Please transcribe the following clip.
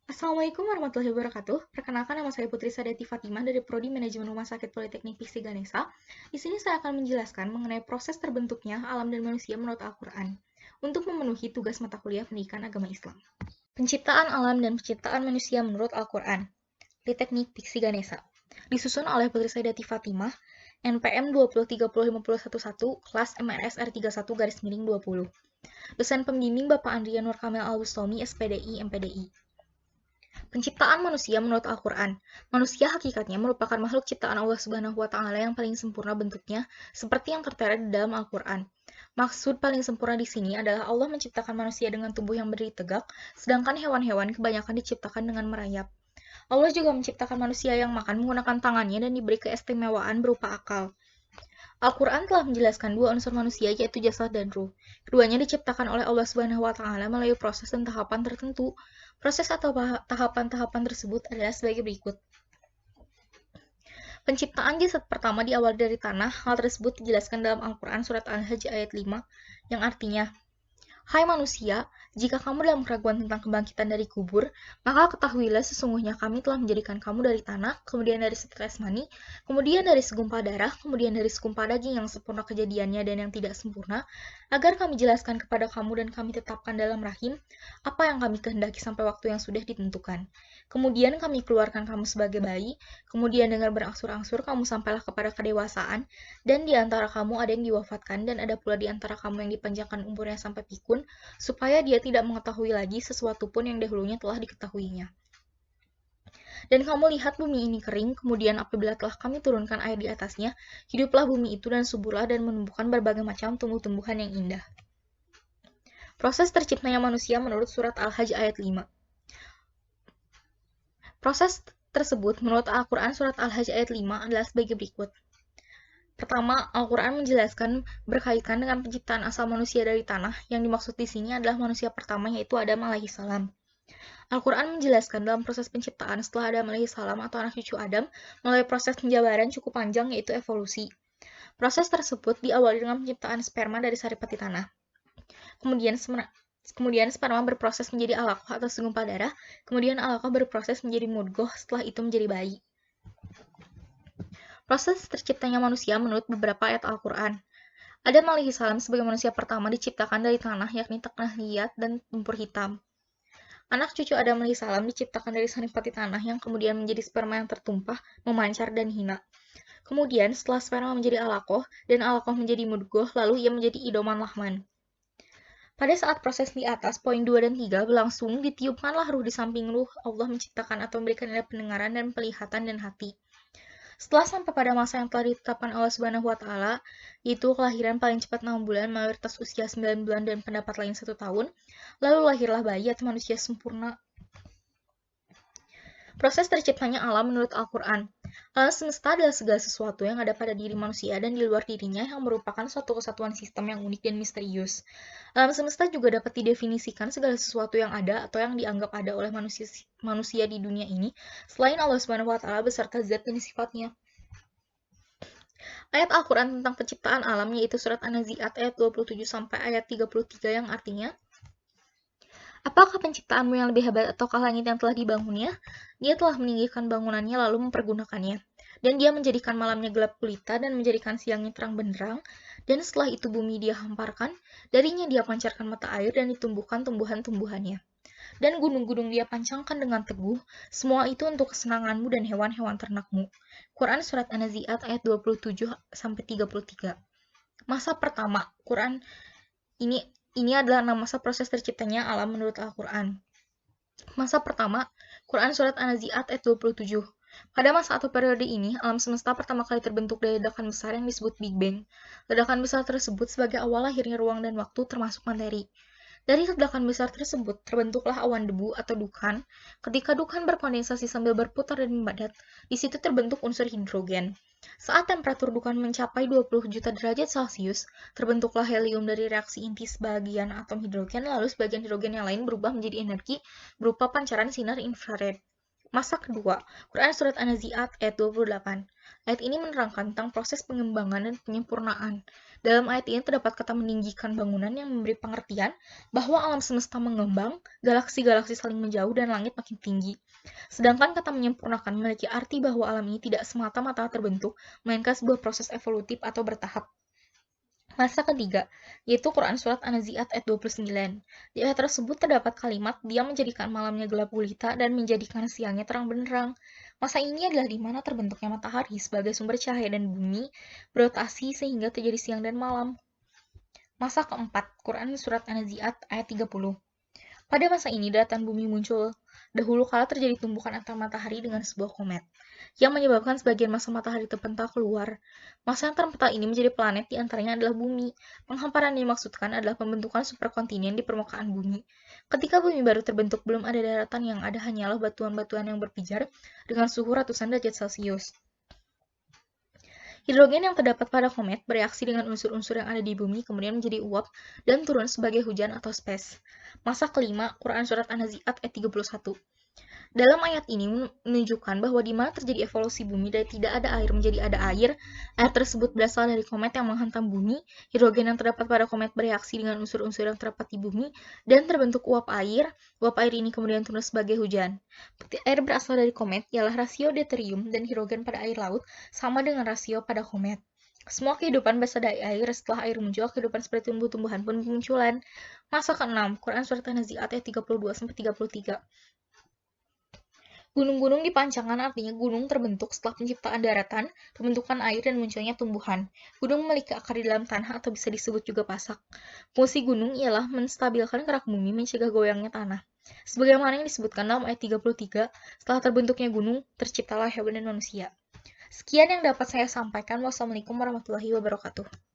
Assalamualaikum warahmatullahi wabarakatuh. Perkenalkan, nama saya Putri Sadati Fatimah dari Prodi Manajemen Rumah Sakit Politeknik Piksi Ganesha. Di sini saya akan menjelaskan mengenai proses terbentuknya alam dan manusia menurut Al-Quran untuk memenuhi tugas mata kuliah pendidikan agama Islam. Penciptaan alam dan penciptaan manusia menurut Al-Quran. Politeknik Piksi Ganesha. Disusun oleh Putri Sadati Fatimah, NPM 2030511, kelas MRSR 31-20. Dosen pembimbing Bapak Andrian Nur Kamil Al-Bustami, SPDI, MPDI. Penciptaan manusia menurut Al-Quran. Manusia hakikatnya merupakan makhluk ciptaan Allah Subhanahu wa Ta'ala yang paling sempurna bentuknya, seperti yang tertera di dalam Al-Quran. Maksud paling sempurna di sini adalah Allah menciptakan manusia dengan tubuh yang berdiri tegak, sedangkan hewan-hewan kebanyakan diciptakan dengan merayap. Allah juga menciptakan manusia yang makan menggunakan tangannya dan diberi keistimewaan berupa akal. Al-Quran telah menjelaskan dua unsur manusia, yaitu jasad dan ruh. Keduanya diciptakan oleh Allah Subhanahu wa Ta'ala melalui proses dan tahapan tertentu. Proses atau tahapan-tahapan tersebut adalah sebagai berikut. Penciptaan jasad pertama diawali dari tanah. Hal tersebut dijelaskan dalam Al-Quran surat Al-Hajj ayat 5, yang artinya, "Hai manusia, jika kamu dalam keraguan tentang kebangkitan dari kubur, maka ketahuilah sesungguhnya kami telah menjadikan kamu dari tanah, kemudian dari setetes mani, kemudian dari segumpal darah, kemudian dari segumpal daging yang sempurna kejadiannya dan yang tidak sempurna, agar kami jelaskan kepada kamu dan kami tetapkan dalam rahim apa yang kami kehendaki sampai waktu yang sudah ditentukan. Kemudian kami keluarkan kamu sebagai bayi, kemudian dengan berangsur-angsur kamu sampailah kepada kedewasaan, dan di antara kamu ada yang diwafatkan, dan ada pula di antara kamu yang dipanjangkan umurnya sampai pikun, supaya dia tidak mengetahui lagi sesuatu pun yang dahulunya telah diketahuinya. Dan kamu lihat bumi ini kering, kemudian apabila telah kami turunkan air di atasnya, hiduplah bumi itu dan suburlah dan menumbuhkan berbagai macam tumbuh-tumbuhan yang indah." Proses terciptanya manusia menurut surat Al-Hajj ayat 5. Proses tersebut menurut Al-Quran surat Al-Hajj ayat 5 adalah sebagai berikut. Pertama, Al-Quran menjelaskan berkaitan dengan penciptaan asal manusia dari tanah. Yang dimaksud di sini adalah manusia pertama, yaitu Adam alaihissalam. Al-Quran menjelaskan dalam proses penciptaan setelah Adam alaihissalam atau anak cucu Adam melalui proses penjabaran cukup panjang, yaitu evolusi. Proses tersebut diawali dengan penciptaan sperma dari saripati tanah. Kemudian sperma berproses menjadi alaqah atau segumpal darah, kemudian alaqah berproses menjadi mudghah, setelah itu menjadi bayi. Proses terciptanya manusia menurut beberapa ayat Al-Quran. Adam alaihissalam sebagai manusia pertama diciptakan dari tanah, yakni tanah liat dan lumpur hitam. Anak cucu Adam alaihissalam diciptakan dari saripati tanah yang kemudian menjadi sperma yang tertumpah, memancar, dan hina. Kemudian setelah sperma menjadi alaqah dan alaqah menjadi mudghah, lalu ia menjadi idoman lahman. Pada saat proses di atas, poin 2 dan 3 berlangsung, ditiupkanlah ruh di samping ruh. Allah menciptakan atau memberikan indera pendengaran dan penglihatan dan hati. Setelah sampai pada masa yang telah ditetapkan Allah Subhanahu wa Ta'ala, yaitu kelahiran paling cepat 6 bulan, mayoritas usia 9 bulan dan pendapat lain 1 tahun, lalu lahirlah bayi atau manusia sempurna. Proses terciptanya alam menurut Al-Quran. Alam semesta adalah segala sesuatu yang ada pada diri manusia dan di luar dirinya yang merupakan suatu kesatuan sistem yang unik dan misterius. Alam semesta juga dapat didefinisikan segala sesuatu yang ada atau yang dianggap ada oleh manusia di dunia ini, selain Allah Subhanahu wa Ta'ala beserta zat dan sifatnya. Ayat Al-Quran tentang penciptaan alam yaitu surat An-Nazi'at ayat 27 sampai ayat 33 yang artinya, "Apakah penciptaanmu yang lebih hebat ataukah langit yang telah dibangunnya? Dia telah meninggikan bangunannya lalu mempergunakannya. Dan dia menjadikan malamnya gelap gulita dan menjadikan siangnya terang benderang. Dan setelah itu bumi dia hamparkan, darinya dia pancarkan mata air dan ditumbuhkan tumbuhan-tumbuhannya. Dan gunung-gunung dia pancangkan dengan teguh, semua itu untuk kesenanganmu dan hewan-hewan ternakmu." Quran Surat An-Nazi'at ayat 27-33. Masa pertama, Quran ini adalah masa proses terciptanya alam menurut Al-Quran. Masa pertama, Quran Surat An-Nazi'at ayat 27. Pada masa atau periode ini, alam semesta pertama kali terbentuk dari ledakan besar yang disebut Big Bang. Ledakan besar tersebut sebagai awal lahirnya ruang dan waktu termasuk materi. Dari ledakan besar tersebut, terbentuklah awan debu atau dukhan. Ketika dukhan berkondensasi sambil berputar dan memadat, di situ terbentuk unsur hidrogen. Saat temperatur dukhan mencapai 20 juta derajat Celcius, terbentuklah helium dari reaksi inti sebagian atom hidrogen, lalu sebagian hidrogen yang lain berubah menjadi energi berupa pancaran sinar infrared. Masa kedua, Quran Surat An-Nazi'at ayat 28. Ayat ini menerangkan tentang proses pengembangan dan penyempurnaan. Dalam ayat ini terdapat kata meninggikan bangunan yang memberi pengertian bahwa alam semesta mengembang, galaksi-galaksi saling menjauh, dan langit makin tinggi. Sedangkan kata menyempurnakan memiliki arti bahwa alam ini tidak semata-mata terbentuk, melainkan sebuah proses evolutif atau bertahap. Masa ketiga, yaitu Quran Surat An-Nazi'at ayat 29. Di ayat tersebut terdapat kalimat, dia menjadikan malamnya gelap gulita dan menjadikan siangnya terang benderang. Masa ini adalah di mana terbentuknya matahari sebagai sumber cahaya dan bumi berotasi sehingga terjadi siang dan malam. Masa keempat, Quran Surat An-Nazi'at ayat 30. Pada masa ini, daratan bumi muncul. Dahulu kala terjadi tumbukan antar matahari dengan sebuah komet, yang menyebabkan sebagian massa matahari terpental keluar. Massa yang terpental ini menjadi planet, di antaranya adalah bumi. Penghamparan yang dimaksudkan adalah pembentukan superkontinen di permukaan bumi. Ketika bumi baru terbentuk, belum ada daratan, yang ada hanyalah batuan-batuan yang berpijar dengan suhu ratusan derajat Celcius. Hidrogen yang terdapat pada komet bereaksi dengan unsur-unsur yang ada di bumi kemudian menjadi uap dan turun sebagai hujan atau spes. Masa kelima, Quran Surat An-Nazi'at ayat 31. Dalam ayat ini menunjukkan bahwa di mana terjadi evolusi bumi dari tidak ada air menjadi ada air tersebut berasal dari komet yang menghantam bumi, hidrogen yang terdapat pada komet bereaksi dengan unsur-unsur yang terdapat di bumi, dan terbentuk uap air ini kemudian turun sebagai hujan. Air berasal dari komet ialah rasio deuterium dan hidrogen pada air laut sama dengan rasio pada komet. Semua kehidupan berasal dari air, setelah air muncul, kehidupan seperti tumbuh-tumbuhan pun bermunculan. Masa ke-6, Quran Surat An-Nazi'at ayat 32-33. Gunung-gunung dipancangkan artinya gunung terbentuk setelah penciptaan daratan, pembentukan air, dan munculnya tumbuhan. Gunung memiliki akar di dalam tanah atau bisa disebut juga pasak. Fungsi gunung ialah menstabilkan gerak bumi, mencegah goyangnya tanah. Sebagaimana yang disebutkan dalam ayat 33, setelah terbentuknya gunung, terciptalah hewan dan manusia. Sekian yang dapat saya sampaikan. Wassalamualaikum warahmatullahi wabarakatuh.